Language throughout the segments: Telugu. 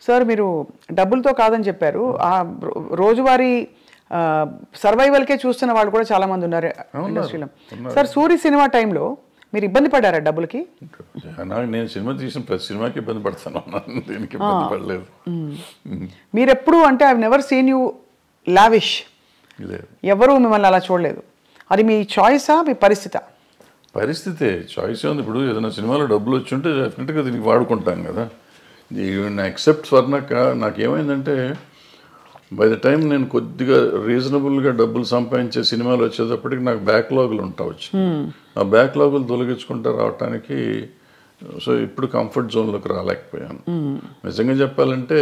సార్ మీరు డబ్బులతో కాదని చెప్పారు. ఆ రోజువారీ సర్వైవల్కే చూస్తున్న వాళ్ళు కూడా చాలా మంది ఉన్నారు ఇండస్ట్రీలో. సార్ సూరి సినిమా టైంలో మీరు ఇబ్బంది పడ్డారా డబ్బులకి? నేను సినిమా తీసిన ప్రతి సినిమాకి ఇబ్బంది పడతాను, దీనికి ఇబ్బంది పడలేదు. మీరు ఎప్పుడు అంటే I never seen you lavish, ఎవరు మిమ్మల్ని అలా చూడలేదు. అది మీ చాయిసా మీ పరిస్థితా? పరిస్థితే, చాయిస్ ఉంది. ఇప్పుడు ఏదైనా సినిమాలో డబ్బులు వచ్చి ఉంటే డెఫినెట్గా దీనికి వాడుకుంటాం కదా. ఎక్సెప్ట్ స్వర్ణక్క నాకేమైందంటే బై ద టైం నేను కొద్దిగా రీజనబుల్గా డబ్బులు సంపాదించే సినిమాలు వచ్చేటప్పటికి నాకు బ్యాక్లాగులు ఉంటావచ్చు. ఆ బ్యాక్లాగులు తొలగించుకుంటూ రావటానికి సో ఇప్పుడు కంఫర్ట్ జోన్లోకి రాలేకపోయాను. నిజంగా చెప్పాలంటే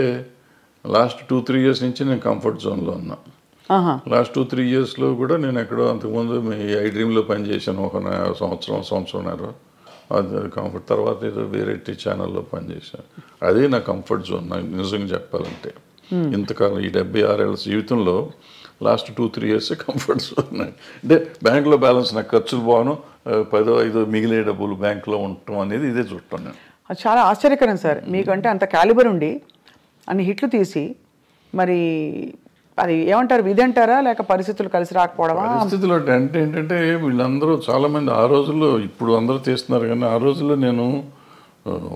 లాస్ట్ 2-3 ఇయర్స్ నుంచి నేను కంఫర్ట్ జోన్లో ఉన్నా. లాస్ట్ 2-3 ఇయర్స్లో కూడా నేను ఎక్కడో అంతకుముందు మీ ఐ డ్రీమ్లో పనిచేశాను ఒక సంవత్సరంన్నర. అది కంఫర్ట్. తర్వాత ఏదో వేరే ఛానల్లో పనిచేశాను. అదే నా కంఫర్ట్ జోన్ నాకు నిజంగా చెప్పాలంటే. ఇంతకాలం ఈ 76 ఏళ్ళ జీవితంలో లాస్ట్ 2-3 ఇయర్స్ కంఫర్ట్ జోన్. అంటే బ్యాంకులో బ్యాలెన్స్ నాకు ఖర్చులు పోను, 10-5 మిగిలే డబ్బులు బ్యాంకులో ఉండటం అనేది ఇదే చూస్తాను నేను. అది చాలా ఆశ్చర్యకరం సార్. మీకంటే అంత క్యాలిబర్ ఉండి అన్ని హిట్లు తీసి మరి అది ఏమంటారు, విధి అంటారా లేక పరిస్థితులు కలిసి రాకపోవడమా? పరిస్థితులు అంటే ఏంటంటే వీళ్ళందరూ చాలామంది ఆ రోజుల్లో, ఇప్పుడు అందరూ తీస్తున్నారు కానీ ఆ రోజుల్లో నేను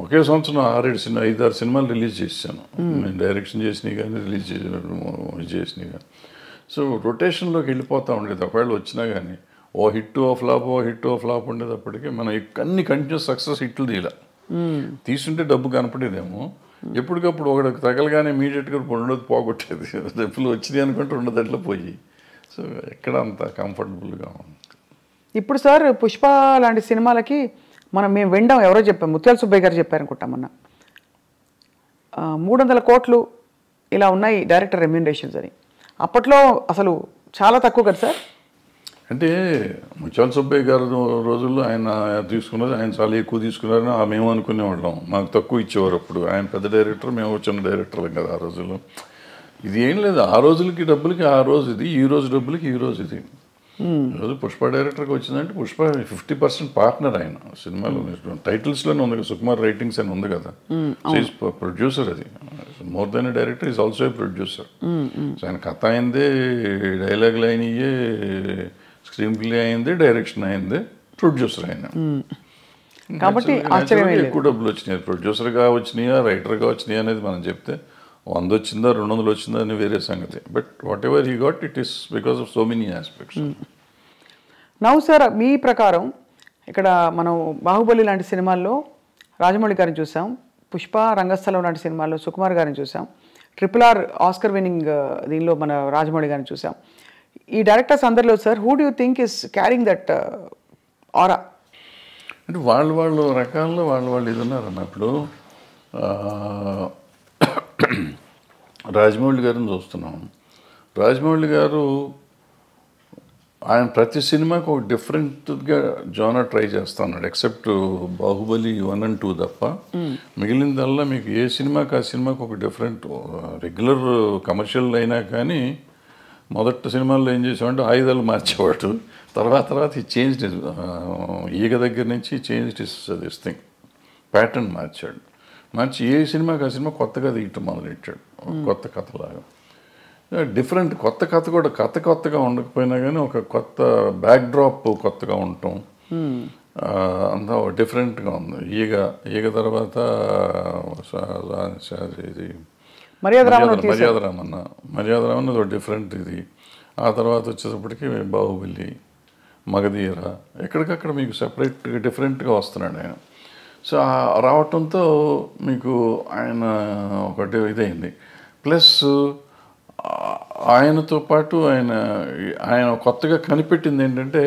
ఒకే సంవత్సరం 5-6 సినిమాలు రిలీజ్ చేశాను. నేను డైరెక్షన్ చేసినవి కానీ రిలీజ్ చేసినవి కానీ. సో రొటేషన్లోకి వెళ్ళిపోతూ ఉండేది. ఒకవేళ వచ్చినా కానీ ఓ హిట్ ఓ ఫ్లాప్ ఉండేటప్పటికీ మనం అన్ని కంటిన్యూస్ సక్సెస్ హిట్లు తీయాలి. తీసుంటే డబ్బు కనపడేదేమో. ఎప్పటికప్పుడు ఒకటి తగలగానే ఇమీడియట్గా ఉండదు, పోగొట్టేది. డబ్బులు వచ్చినాయి అనుకుంటే ఉండదు అట్లా పోయి. సో ఎక్కడ అంత కంఫర్టబుల్గా ఉంది. ఇప్పుడు సార్ పుష్ప లాంటి సినిమాలకి మేము వినడం, ఎవరో చెప్పాం, ముత్యాల సుబ్బయ్య గారు చెప్పారనుకుంటాం మొన్న, 300 కోట్లు ఇలా ఉన్నాయి డైరెక్టర్ రెమ్యూనరేషన్స్ అని. అప్పట్లో అసలు చాలా తక్కువ కదా సార్. అంటే ముత్యాల సుబ్బయ్య గారు రోజుల్లో ఆయన తీసుకున్నది, ఆయన చాలా ఎక్కువ తీసుకున్నారని మేము అనుకునేవాళ్ళం. మాకు తక్కువ ఇచ్చేవారు అప్పుడు. ఆయన పెద్ద డైరెక్టర్, మేము చిన్న డైరెక్టర్లం కదా ఆ రోజుల్లో. ఇది ఏం లేదు, ఆ రోజులకి డబ్బులకి ఆ రోజు ఇది, ఈ రోజు డబ్బులకి ఈ రోజు ఇది. ఈరోజు పుష్ప డైరెక్టర్కి వచ్చిందంటే పుష్ప 50% పార్ట్నర్ ఆయన సినిమాలో. టైటిల్స్లోనే ఉంది కదా, సుకుమార్ రైటింగ్స్ అని ఉంది కదా. ప్రొడ్యూసర్, అది more than A director is also a producer. So ఆయన కథ అయిందే, డైలాగులు అయినయే, స్క్రీన్ ప్లే అయింది, డైరెక్షన్ అయింది, ప్రొడ్యూసర్ అయినా. కాబట్టి ఎక్కువ డబ్బులు వచ్చినాయి. ప్రొడ్యూసర్గా వచ్చినాయా రైటర్గా వచ్చినాయా అనేది మనం చెప్తే 100 వచ్చిందా 200 వచ్చిందా అని వేరే సంగతి. But what ever he got it is because of so many aspects. Now sir, మీ ప్రకారం ఇక్కడ మనం బాహుబలి లాంటి సినిమాల్లో రాజమౌళి గారిని చూసాం, పుష్ప రంగస్థలం లాంటి సినిమాల్లో సుకుమార్ గారిని చూసాం, RRR ఆస్కర్ విన్నింగ్ దీనిలో మన రాజమౌళి గారిని చూసాం. ఈ డైరెక్టర్స్ అందరిలో sir, who do you think is carrying that ఆరా? అంటే వాళ్ళు రకాల్లో వాళ్ళు ఇది ఉన్నారన్న. ఇప్పుడు రాజమౌళి గారిని చూస్తున్నాం. రాజమౌళి గారు ఆయన ప్రతి సినిమాకి ఒక డిఫరెంట్గా జోనర్ ట్రై చేస్తూ ఉన్నాడు. ఎక్సెప్ట్ బాహుబలి 1 and 2 తప్ప మిగిలిందల్లా మీకు ఏ సినిమాకి ఆ సినిమాకి ఒక డిఫరెంట్. రెగ్యులర్ కమర్షియల్ అయినా కానీ మొదటి సినిమాల్లో ఏం చేసామంటే ఆయుధాలు మార్చేవాడు. తర్వాత ఈ చేంజ్, ఈగ దగ్గర నుంచి చేంజ్ దిస్ థింగ్, ప్యాటర్న్ మార్చి ఏ సినిమాకి ఆ సినిమా కొత్తగా తీయటం మొదలెట్టాడు. కొత్త కథలాగా డిఫరెంట్. కొత్త కథ కూడా కొత్తగా ఉండకపోయినా కానీ ఒక కొత్త బ్యాక్డ్రాప్ కొత్తగా ఉండటం అంతా డిఫరెంట్గా ఉంది. ఈగ తర్వాత ఇది మర్యాదరామన్న ఒక డిఫరెంట్ ఇది. ఆ తర్వాత వచ్చేటప్పటికి బాహుబలి, మగధీర, ఎక్కడికక్కడ మీకు సెపరేట్గా డిఫరెంట్గా వస్తున్నాడు ఆయన. సో రావటంతో మీకు ఆయన ఒకటి ఇదైంది. ప్లస్ ఆయనతో పాటు ఆయన కొత్తగా కనిపెట్టింది ఏంటంటే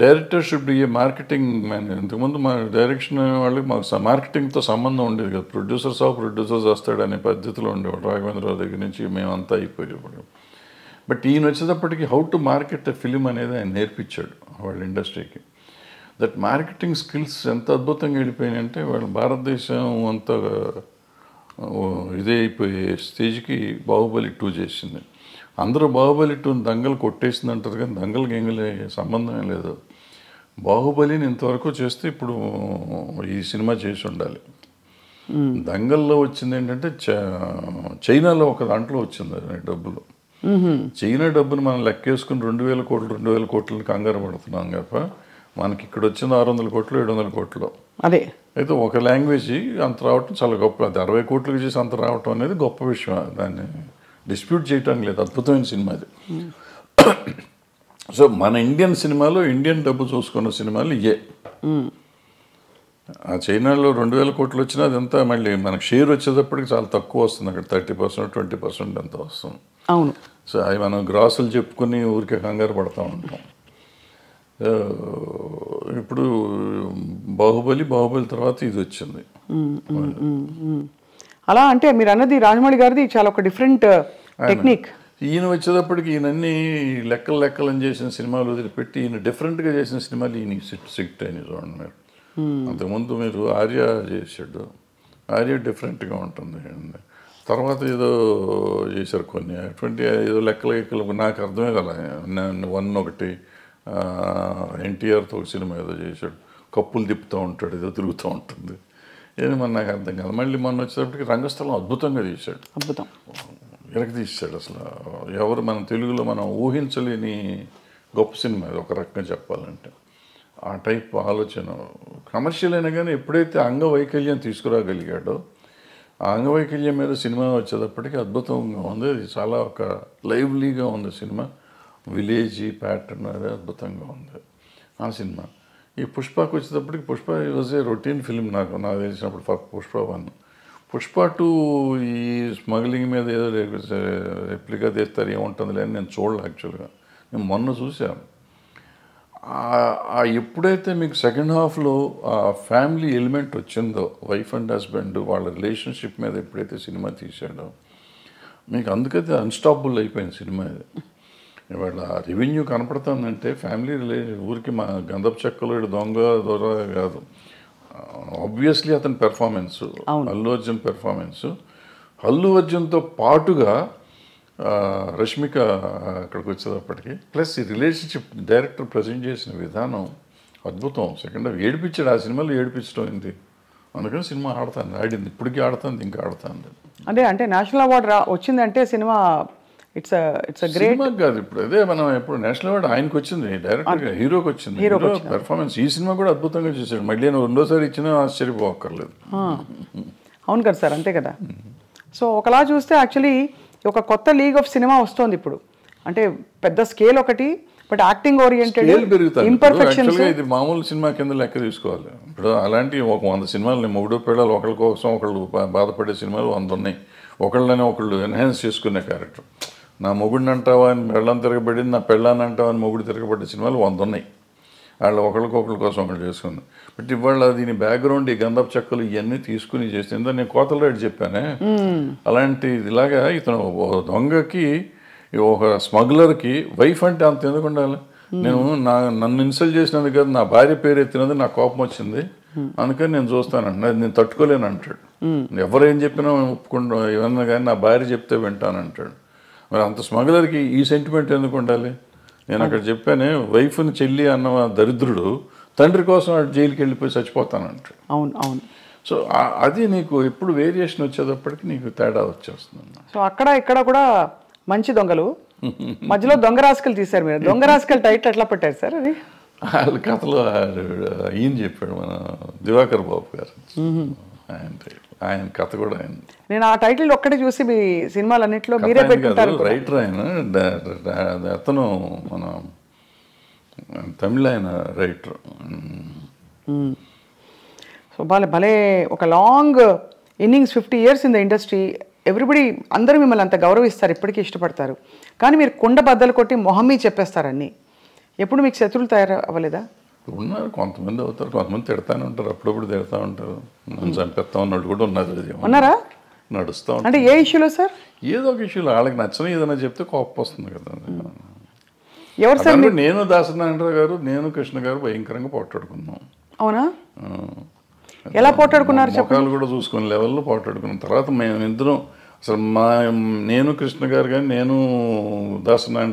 director should be A marketing man. ఇంతకుముందు మా డైరెక్షన్ వాళ్ళకి మాకు మార్కెటింగ్తో సంబంధం ఉండేది కదా. ప్రొడ్యూసర్స్ వస్తాడనే పద్ధతిలో ఉండేవాడు. రాఘవేంద్రరావు దగ్గర నుంచి మేమంతా అయిపోయేవాడు. బట్ ఈయన వచ్చేటప్పటికి how to market a film అనేది ఆయన నేర్పించాడు వాళ్ళ ఇండస్ట్రీకి. దట్ మార్కెటింగ్ స్కిల్స్ ఎంత అద్భుతంగా వెళ్ళిపోయినాయంటే వాళ్ళు భారతదేశం అంతా ఇదే అయిపోయే స్టేజ్కి బాహుబలి 2 చేసింది. అందరూ బాహుబలి 2 దంగలు కొట్టేసింది అంటారు కానీ దంగలకి ఎంగలే సంబంధమే లేదు. బాహుబలిని ఇంతవరకు చేస్తే ఇప్పుడు ఈ సినిమా చేసి ఉండాలి. దంగల్లో వచ్చింది ఏంటంటే చైనాలో ఒక దాంట్లో వచ్చింది అది డబ్బులు. చైనా డబ్బును మనం లెక్కేసుకుని 2,000 కోట్లు 2,000 కోట్లని కంగారు పడుతున్నాం తప్ప మనకి ఇక్కడ వచ్చింది 600 కోట్లు 700 కోట్లు. అదే అయితే ఒక లాంగ్వేజ్ అంత రావటం చాలా గొప్ప. అది 60 కోట్లకి చేసి అంత రావటం అనేది గొప్ప విషయం. దాన్ని డిస్ప్యూట్ చేయటం లేదు. అద్భుతమైన సినిమా అది. సో మన ఇండియన్ సినిమాలో ఇండియన్ డబ్బు చూసుకున్న సినిమాలు ఇయే. ఆ చైనాలో 2,000 కోట్లు వచ్చినా అదంతా మళ్ళీ మనకు షేర్ వచ్చేటప్పటికి చాలా తక్కువ వస్తుంది. అక్కడ 30% 20% ఎంత వస్తుంది. అవును. సో అవి మనం గ్రాసులు చెప్పుకొని ఊరికే కంగారు పడుతూ ఉంటాం. ఇప్పుడు బాహుబలి తర్వాత ఇది వచ్చింది. అలా అంటే మీరు అన్నది రాజమౌళి గారిది చాలా ఒక డిఫరెంట్ టెక్నిక్. ఈయన వచ్చేటప్పటికి ఈయనన్నీ లెక్కలు చేసిన సినిమాలు వదిలిపెట్టి ఈయన డిఫరెంట్గా చేసిన సినిమాలు ఈయన సిట్ అయినాయి చూడండి మీరు. అంతకుముందు మీరు ఆర్య చేసాడు. ఆర్య డిఫరెంట్గా ఉంటుంది. తర్వాత ఏదో చేశారు కొన్ని అటువంటి ఏదో లెక్కలు నాకు అర్థమే కదా. 1 ఒకటి ఎన్టీఆర్తో ఒక సినిమా ఏదో చేశాడు. కప్పులు తిప్పుతూ ఉంటాడు, ఏదో తిరుగుతూ ఉంటుంది. ఏది మన నాకు అర్థం కాదు. మళ్ళీ మొన్న వచ్చేటప్పటికి రంగస్థలం అద్భుతంగా తీశాడు. అద్భుతం వెనక్కి తీశాడు. అసలు ఎవరు మన తెలుగులో మనం ఊహించలేని గొప్ప సినిమా అది ఒక రకంగా చెప్పాలంటే. ఆ టైప్ ఆలోచన కమర్షియల్ అయినా కానీ ఎప్పుడైతే అంగవైకల్యం తీసుకురాగలిగాడో ఆ అంగవైకల్యం మీద సినిమా వచ్చేటప్పటికి అద్భుతంగా ఉంది. అది చాలా ఒక లైవ్లీగా ఉంది సినిమా. విలేజీ ప్యాటర్న్ అది అద్భుతంగా ఉంది ఆ సినిమా. ఈ పుష్పకి వచ్చేటప్పటికి Pushpa was a routine film నాకు తెలిసినప్పుడు. పుష్ప 1, పుష్ప 2 ఈ స్మగ్లింగ్ మీద ఏదో రెప్లికా తీస్తారు ఏముంటుందిలే అని నేను చూడలే. యాక్చువల్గా నేను మొన్న చూశాను. ఎప్పుడైతే మీకు సెకండ్ హాఫ్లో ఆ ఫ్యామిలీ ఎలిమెంట్ వచ్చిందో, వైఫ్ అండ్ హస్బెండ్ వాళ్ళ రిలేషన్షిప్ మీద ఎప్పుడైతే సినిమా తీశాడో మీకు అందుకైతే అన్స్టాపబుల్ అయిపోయింది సినిమా. ఇది ఇవాళ రెవెన్యూ కనపడుతుందంటే ఫ్యామిలీ ఊరికి మా గంధపు చెక్కలు దొంగ కాదు. ఆబ్వియస్లీ అతని పెర్ఫార్మెన్స్, అల్లు అర్జున్ పెర్ఫార్మెన్స్, అల్లు అర్జున్తో పాటుగా రష్మిక అక్కడికి వచ్చేటప్పటికి ప్లస్ ఈ రిలేషన్షిప్ డైరెక్టర్ ప్రజెంట్ చేసిన విధానం అద్భుతం. సెకండ్ హాఫ్ ఏడిపించాడు. ఆ సినిమాలో ఏడిపించడం అయింది. అందుకని సినిమా ఆడింది, ఇప్పటికీ ఆడుతుంది, ఇంకా ఆడుతుంది. అంటే నేషనల్ అవార్డు వచ్చిందంటే సినిమా ఇట్స్ గ్రేట్ కాదు. ఇప్పుడు అదే మనం ఇప్పుడు నేషనల్ అవార్డు ఆయనకు వచ్చింది, డైరెక్టర్గా హీరోకి వచ్చింది. హీరో పెర్ఫార్మెన్స్ ఈ సినిమా కూడా అద్భుతంగా చేశాడు. మళ్ళీ నేను రెండోసారి ఇచ్చినా ఆశ్చర్యపోక్కర్లేదు. అవును కదా సార్, అంతే కదా. సో ఒకలా చూస్తే యాక్చువల్లీ ఒక కొత్త లీగ్ ఆఫ్ సినిమా వస్తుంది ఇప్పుడు. అంటే పెద్ద స్కేల్ ఒకటి, బట్ యాక్టింగ్ ఓరియంటెడ్ ఇంపర్ఫెక్షన్స్. ఇది మామూలు సినిమా కింద లెక్క తీసుకోవాలి. ఇప్పుడు అలాంటి ఒక 100 సినిమాలు మొగుడు పిల్లలు ఒకళ్ళ కోసం ఒకళ్ళు బాధపడే సినిమాలు 100 ఉన్నాయి. ఒకళ్ళని ఒకళ్ళు ఎన్హాన్స్ చేసుకునే క్యారెక్టర్. నా మొగుడిని అంటావా అని పెళ్ళం తిరగబడింది, నా పెళ్ళాన్ని అంటావా అని మొగుడు తిరగబడ్డ సినిమాలు 100 ఉన్నాయి. వాళ్ళు ఒకళ్ళ కోసం ఒకళ్ళు చేసుకుంది. బట్ ఇవాళ దీని బ్యాక్గ్రౌండ్ ఈ గంధపు చెక్కలు ఇవన్నీ తీసుకుని చేసింది. నేను కోతలరెడ్డి చెప్పానే, అలాంటి ఇలాగా ఇతను దొంగకి ఒక స్మగ్లర్కి వైఫ్ అంటే అంత ఎందుకు ఉండాలి? నేను నన్ను ఇన్సల్ట్ చేసినందుకు కదా, నా భార్య పేరు ఎత్తినది నాకు కోపం వచ్చింది, అందుకని నేను చూస్తానంట, నేను తట్టుకోలేను అంటాడు. ఎవరేం చెప్పినా ఒప్పుకుంటా, ఏమన్నా కానీ నా భార్య చెప్తే వింటానంటాడు. మరి అంత స్మగ్లర్కి ఈ సెంటిమెంట్ ఎందుకు ఉండాలి? నేను అక్కడ చెప్పానే, వైఫ్ని చెల్లి అన్న దరిద్రుడు తండ్రి కోసం జైలుకి వెళ్ళిపోయి చచ్చిపోతానంటాడు. అవును అవును. సో అది నీకు ఎప్పుడు వేరియేషన్ వచ్చేటప్పటికి నీకు తేడా వచ్చేస్తుంది. సో అక్కడ ఇక్కడ కూడా మంచి దొంగలు, మధ్యలో దొంగ రాసుకలు తీశారు మీరు. దొంగ రాసుకలు టైటిల్ ఎట్లా పెట్టారు సార్? అది వాళ్ళ కథలో ఈయన చెప్పాడు, మన దివాకర్ బాబు గారు. ఆయన కథ కూడా ఆయన. నేను ఆ టైటిల్ ఒక్కటే చూసి మీ సినిమాలన్నింటిలో మీరే పెట్టుకుంటారు. రైటర్ ఆయన, అతను మన తమిళ ఆయన రైటర్. సో భలే ఒక long innings, 50 years in the industry. Everybody అందరూ మిమ్మల్ని అంత గౌరవిస్తారు, ఇప్పటికీ ఇష్టపడతారు. కానీ మీరు కుండ బద్దలు కొట్టి మొహమ్మీ చెప్పేస్తారన్నీ. ఎప్పుడు మీకు శత్రువులు తయారు అవ్వలేదా? ఉన్నారు, కొంతమంది అవుతారు, కొంతమంది తిడతానే ఉంటారు, అప్పుడప్పుడు తిడతా ఉంటారు. నన్ను చంపేస్తా ఉన్నాడు కూడా ఉన్నది. ఉన్నారా? నడుస్తూ ఉంటారు. అంటే ఏ ఇష్యూలో సార్? ఏదో ఒక ఇష్యూలో వాళ్ళకి నచ్చని ఏదైనా చెప్తే కోపం వస్తుంది కదా. ఎవరు సార్? నేను దాసనారాయణరావు గారు, నేను కృష్ణ గారు భయంకరంగా పోట్లాడుకున్నాం. అవునా? ఎలా పోట్లాడుకున్నారు? ముఖాలు కూడా చూసుకునే లెవెల్లో పోట్లాడుకున్న తర్వాత మేము ఇద్దరం అసలు నేను కృష్ణ గారు కానీ నేను దాసనారాయణ